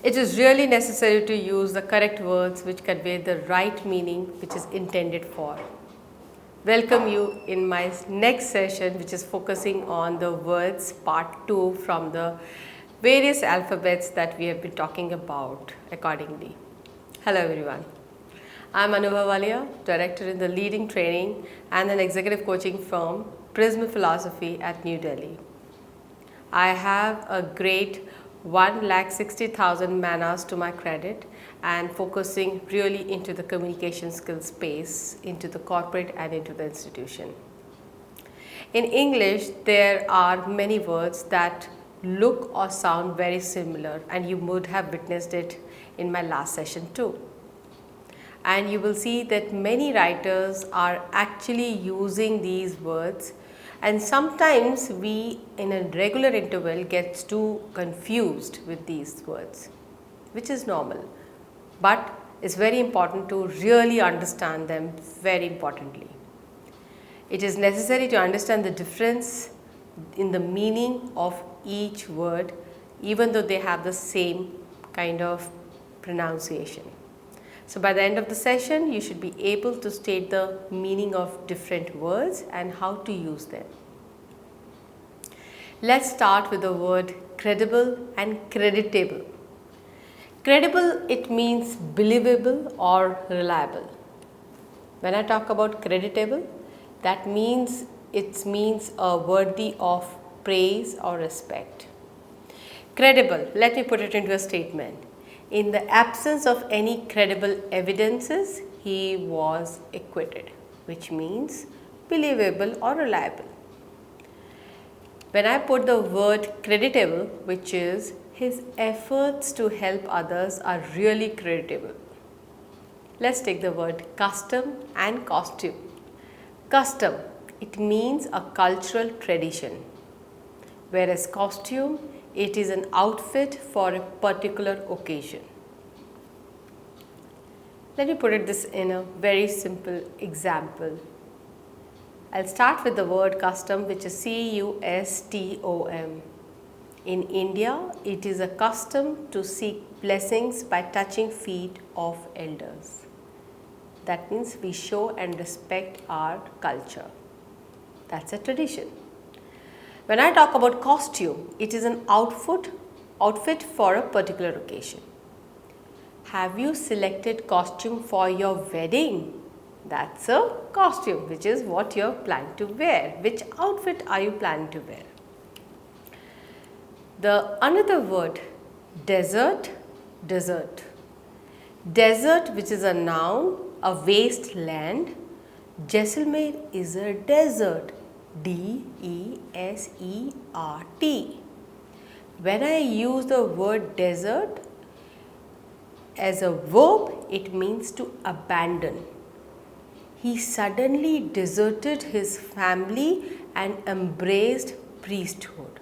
It is really necessary to use the correct words which convey the right meaning which is intended for. Welcome you in my next session, which is focusing on the words part 2 from the various alphabets that we have been talking about accordingly. Hello everyone. I am Anubha Walia, director in the leading training and an executive coaching firm Prism Philosophy at New Delhi. I have a great 1,60,000 man-hours to my credit and focusing really into the communication skills space, into the corporate and into the institution. In English, there are many words that look or sound very similar, and you would have witnessed it in my last session too. And you will see that many writers are actually using these words, and sometimes we in a regular interval gets too confused with these words, which is normal, but it's very important to really understand them very importantly. It is necessary to understand the difference in the meaning of each word, even though they have the same kind of pronunciation. So by the end of the session, you should be able to state the meaning of different words and how to use them. Let's start with the word credible and creditable. Credible, it means believable or reliable. When I talk about creditable, that means it means worthy of praise or respect. Credible, let me put it into a statement. In the absence of any credible evidences, he was acquitted, which means believable or reliable. When I put the word creditable, which is his efforts to help others are really creditable. Let's take the word custom and costume. Custom, it means a cultural tradition, whereas costume, it is an outfit for a particular occasion. Let me put this in a very simple example. I'll start with the word custom, which is C-U-S-T-O-M. In India, it is a custom to seek blessings by touching feet of elders. That means we show and respect our culture. That's a tradition. When I talk about costume, it is an outfit for a particular occasion. Have you selected costume for your wedding? That's a costume, which is what you are planning to wear. Which outfit are you planning to wear? The another word, desert. Desert, which is a noun, a wasteland. Jaisalmer is a desert. D-E-S-E-R-T. When I use the word desert as a verb, it means to abandon. He suddenly deserted his family and embraced priesthood,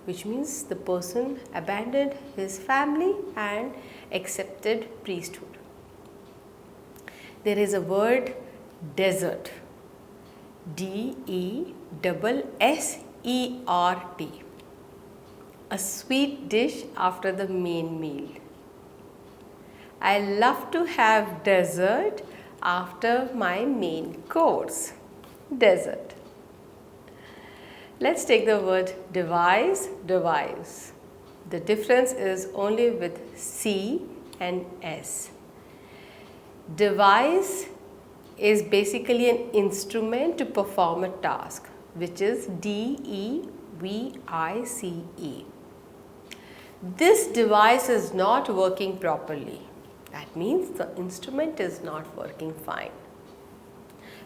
which means the person abandoned his family and accepted priesthood. There is a word desert. D-E-S-S-E-R-T, a sweet dish after the main meal. I love to have dessert after my main course. Dessert. Let's take the word devise. The difference is only with C and S. Devise is basically an instrument to perform a task, which is D-E-V-I-C-E. This device is not working properly. That means the instrument is not working fine.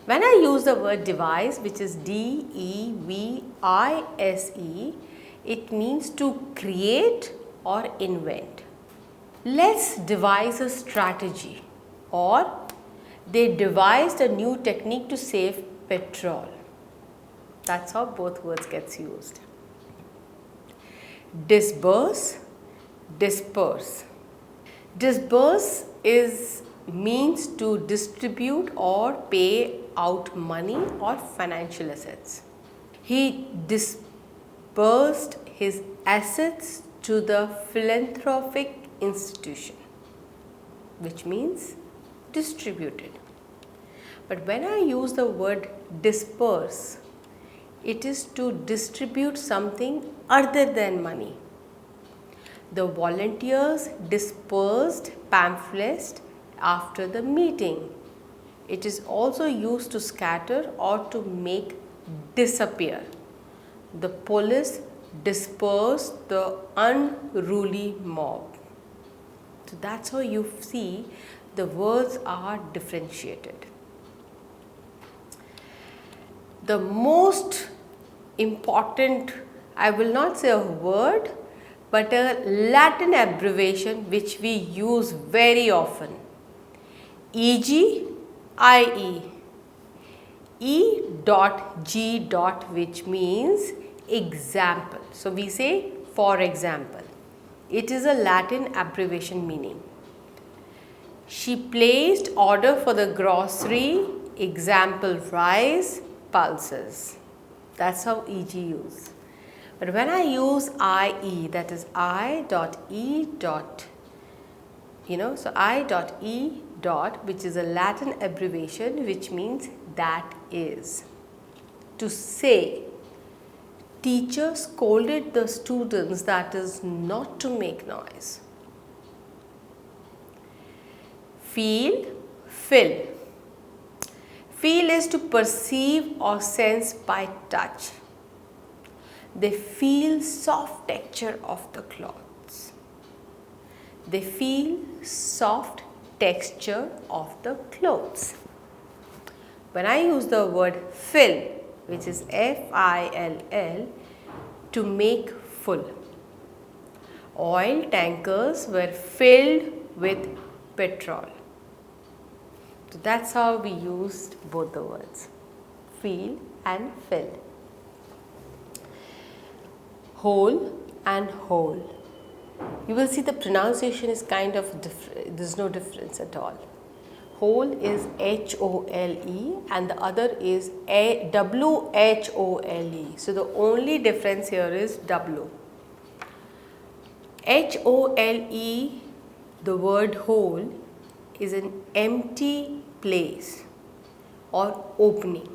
When I use the word devise, which is D-E-V-I-S-E, it means to create or invent. Let's devise a strategy, or they devised a new technique to save petrol. That's how both words gets used. Disburse, disperse. Disburse means to distribute or pay out money or financial assets. He disbursed his assets to the philanthropic institution, which means distributed. But when I use the word disperse, it is to distribute something other than money. The volunteers dispersed pamphlets after the meeting. It is also used to scatter or to make disappear. The police dispersed the unruly mob. So that's how you see the words are differentiated. The most important, I will not say a word, but a Latin abbreviation which we use very often, e.g., i.e., E.G. which means example. So we say for example. It is a Latin abbreviation meaning. She placed order for the grocery, example rice, pulses. That's how EG use. But when I use IE, that is I.E. So I.E. which is a Latin abbreviation which means that is. To say, teacher scolded the students, that is not to make noise. Feel, fill. Feel is to perceive or sense by touch. They feel soft texture of the clothes. They feel soft texture of the clothes. When I use the word fill, which is F-I-L-L, to make full. Oil tankers were filled with petrol. So that's how we used both the words, feel and fill. Whole and whole. You will see the pronunciation is kind of different, there's no difference at all. Whole is H-O-L-E and the other is W-H-O-L-E. So the only difference here is W. H-O-L-E, the word whole, is an empty place or opening.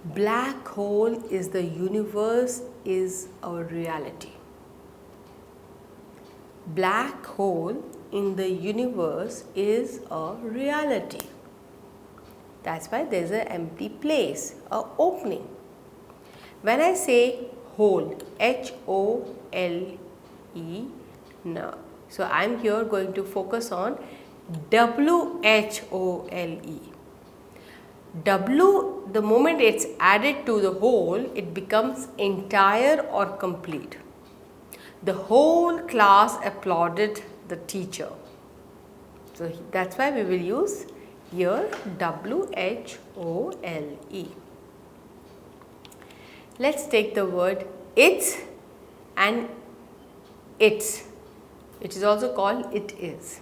Black hole is the universe, is our reality. Black hole in the universe is a reality. That's why there is an empty place, a opening. When I say whole, H-O-L-E, no. So I am here going to focus on W-H-O-L-E. W, the moment it's added to the whole, it becomes entire or complete. The whole class applauded the teacher. So that's why we will use here W-H-O-L-E. Let's take the word its and its. It is also called it is.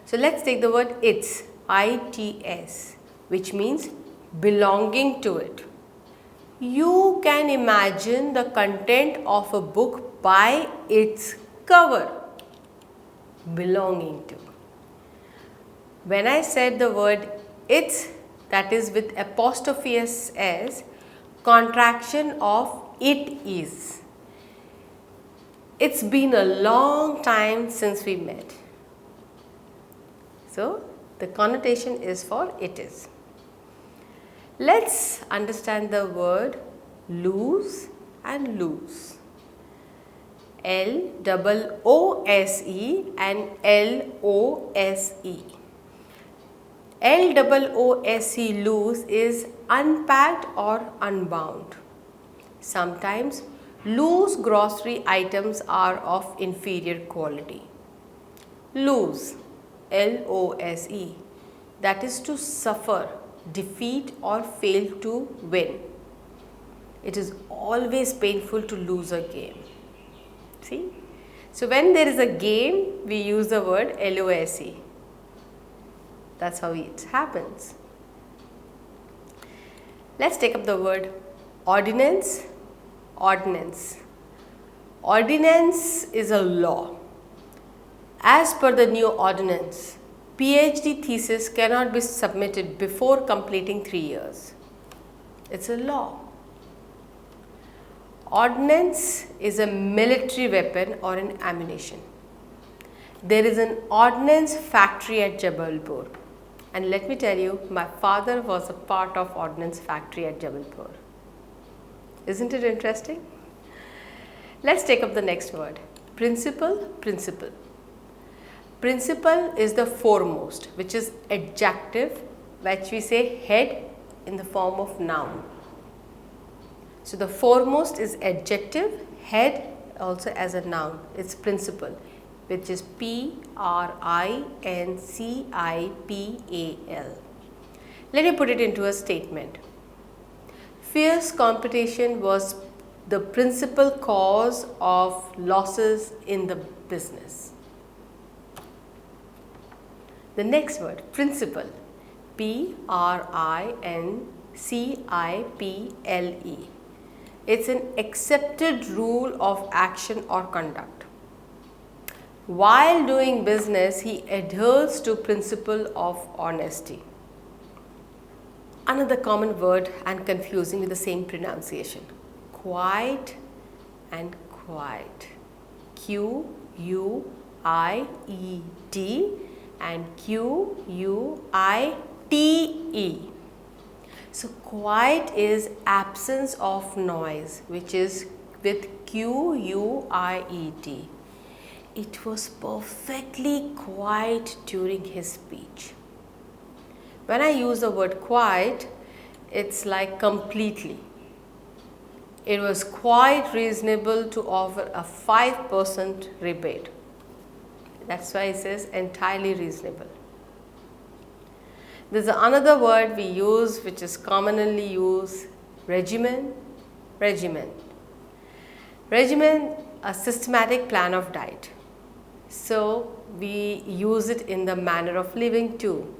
So let's take the word its, I-T-S, which means belonging to it. You can imagine the content of a book by its cover, belonging to. When I said the word its, that is with apostrophe S, contraction of it is. It's been a long time since we met. So the connotation is for it is. Let's understand the word lose and lose. L-O-O-S-E and L-O-S-E. L-O-O-S-E, loose, is unpacked or unbound. Sometimes loose grocery items are of inferior quality. Lose, L-O-S-E, that is to suffer, defeat or fail to win. It is always painful to lose a game. See? So when there is a game, we use the word L-O-S-E. That's how it happens. Let's take up the word ordinance, ordinance. Ordinance is a law. As per the new ordinance, PhD thesis cannot be submitted before completing 3 years. It's a law. Ordnance is a military weapon or an ammunition. There is an ordnance factory at Jabalpur, and let me tell you, my father was a part of ordnance factory at Jabalpur. Isn't it interesting? Let's take up the next word. Principal, principle. Principal is the foremost, which is adjective, which we say head in the form of noun. So the foremost is adjective, head also as a noun. It's principal, which is Principal. Let me put it into a statement. Fierce competition was the principal cause of losses in the business. The next word, principle. Principle. It's an accepted rule of action or conduct. While doing business, he adheres to principle of honesty. Another common word and confusing with the same pronunciation. Quiet and quiet. Q-U-I-E-T and Q-U-I-T-E. So quiet is absence of noise, which is with Q-U-I-E-T. It was perfectly quiet during his speech. When I use the word quiet, it's like completely. It was quite reasonable to offer a 5% rebate. That's why it says entirely reasonable. There's another word we use which is commonly used, regimen. Regimen, a systematic plan of diet. So we use it in the manner of living too.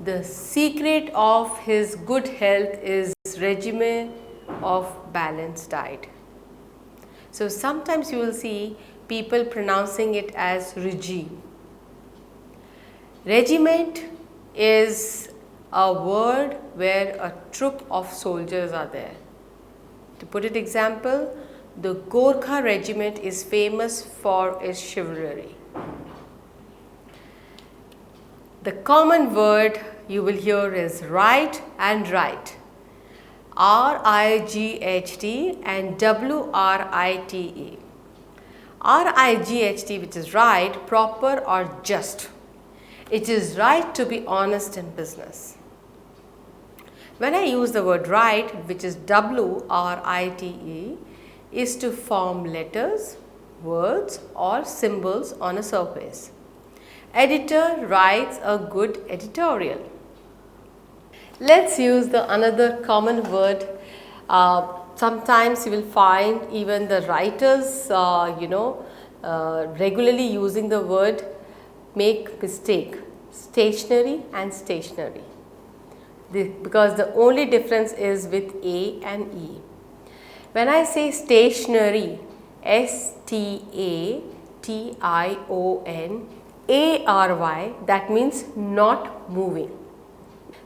The secret of his good health is regimen of balanced diet. So sometimes you will see people pronouncing it as regime. Regiment is a word where a troop of soldiers are there. To put it example, the Gorkha regiment is famous for its chivalry. The common word you will hear is right and right. R-I-G-H-T and W-R-I-T-E. R-I-G-H-T, which is right, proper or just. It is right to be honest in business. When I use the word right, which is W-R-I-T-E, is to form letters, words or symbols on a surface. Editor writes a good editorial. Let's use the another common word. Sometimes you will find even the writers, regularly using the word make mistake, stationery and stationery. Because the only difference is with A and E. When I say stationary, S-T-A-T-I-O-N-A-R-Y, that means not moving.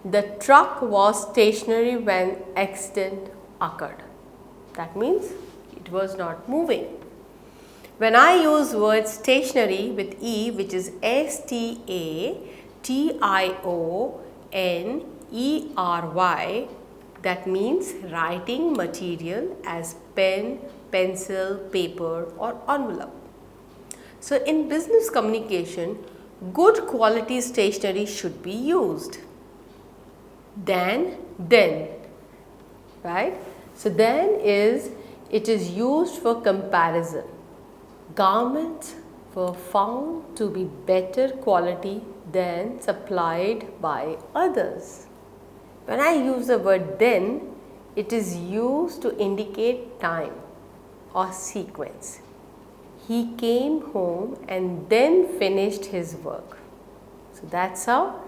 The truck was stationary when accident occurred. That means it was not moving. When I use word stationary with E, which is S-T-A-T-I-O-N-E-R-Y, that means writing material as pen, pencil, paper or envelope. So in business communication, good quality stationery should be used. Then, right? So then it is used for comparison. Garments were found to be better quality than supplied by others. When I use the word then, it is used to indicate time or sequence. He came home and then finished his work. So that's how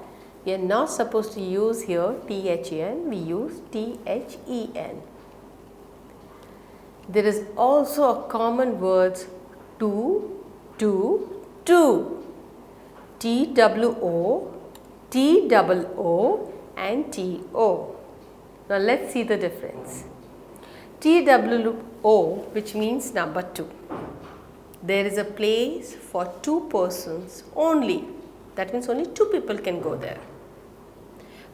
we are not supposed to use here THEN, we use THEN. There is also a common words to, to. TWO, TOO and TO. Now let's see the difference. TWO, which means number 2. There is a place for 2 persons only. That means only 2 people can go there.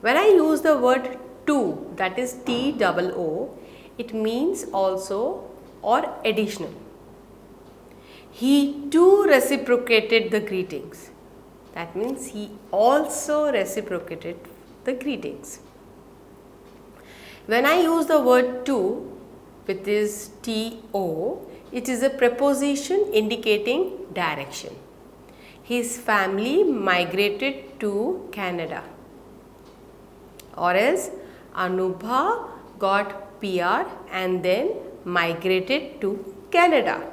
When I use the word to, that is TOO, it means also or additional. He too reciprocated the greetings. That means he also reciprocated the greetings. When I use the word to, which is TO, it is a preposition indicating direction. His family migrated to Canada. Or else Anubha got PR and then migrated to Canada.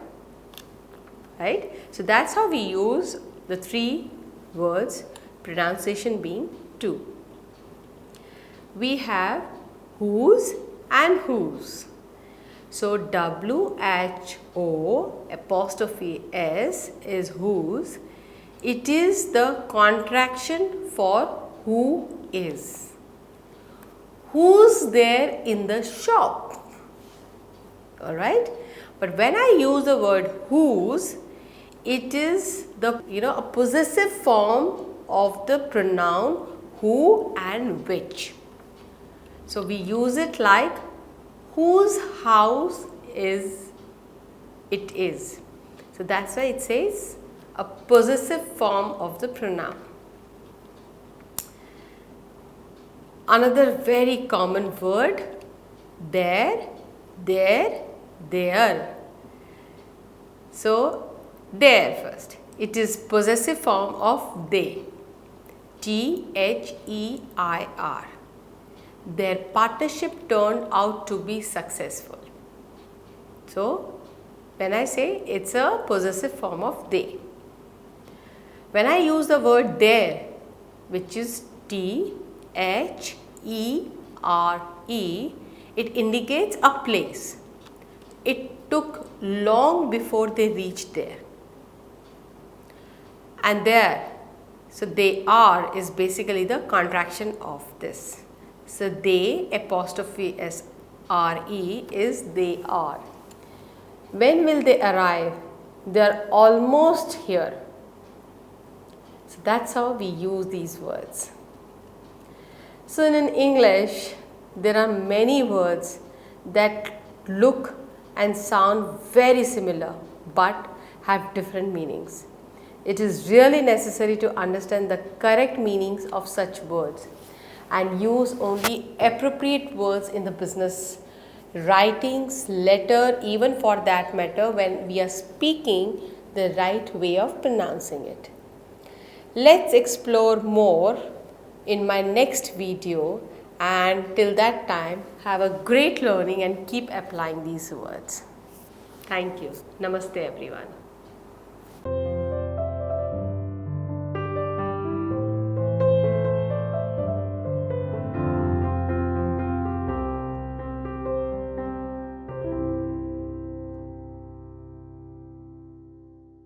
Right? So that's how we use the 3 words, pronunciation being to. We have whose and whose. So WHO apostrophe S is whose. It is the contraction for who is. Who's there in the shop? Alright? But when I use the word whose, it is the a possessive form of the pronoun who and which. So we use it like whose house is it is. So that's why it says a possessive form of the pronoun. Another very common word, there, there. So there first. It is possessive form of they. THEIR. Their partnership turned out to be successful. So when I say it's a possessive form of they. When I use the word there, which is THERE, it indicates a place. It took long before they reached there. And there, so they are is basically the contraction of this. So they apostrophe SRE is they are. When will they arrive? They are almost here. So that's how we use these words. So in English, there are many words that look and sound very similar but have different meanings. It is really necessary to understand the correct meanings of such words and use only appropriate words in the business writings, letter, even for that matter when we are speaking the right way of pronouncing it. Let's explore more in my next video, and till that time have a great learning and keep applying these words. Thank you. Namaste everyone.